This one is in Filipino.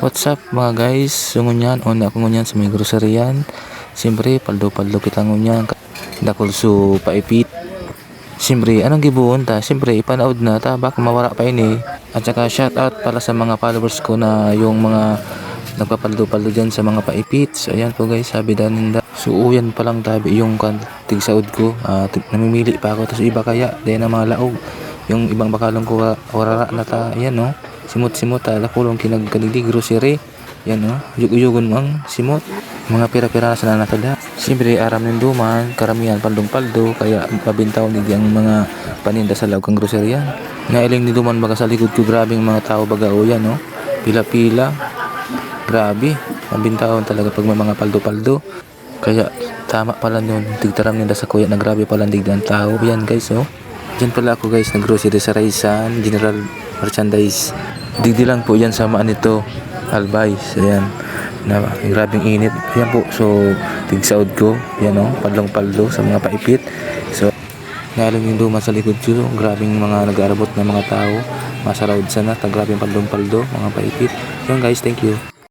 What's up mga guys? So ngunyan, una ako ngunyan sa may groceryan. Siyempre, paldo-paldo kita ngunyan. Dakol so paipit. Siyempre, anong gibuon ta? Siyempre, ipanaod na ta. Baka mawara pa ini. At saka shout out pala sa mga followers ko na yung mga nagpapaldo-paldo dyan sa mga paipit. So ayan po guys, sabi daninda. So uyan pa lang tabi yung tigsaod ko. Namimili pa ako. Tapos iba kaya, dahil na mga laog. Yung ibang bakalong ko warara na ta. Ayan no. Simot-simot ala kulong kinagkalili grocery. Yan no. Yug-yugon mo ang simot. Mga pira-pira sa natada. Siyempre aram ng duman, karamihan paldong-paldo kaya pabintaw ni ang mga paninda sa loob kang grocery yan. Nailing ni duman baga sa likod ko grabing mga tao baga o yan no. Pila-pila. Grabe. Pabintaw talaga pag may mga paldo-paldo. Kaya tama pala yun. Tigtaram nila sa kuya na grabe pala digdan tao. Yan guys oh. Diyan pala ako guys nag-grocery sa Raisan General Merchandise. Digdi lang po yan samaan nito Albays. Ayan na grabing init. Ayan po. So tigsaod ko. Yan o. Padlong-paldo sa mga paipit. So naalam yung duman sa likod ko. Grabing mga nag-aarabot na mga tao. Masaraod sana. Grabing padlong-paldo mga paipit. Yan guys. Thank you.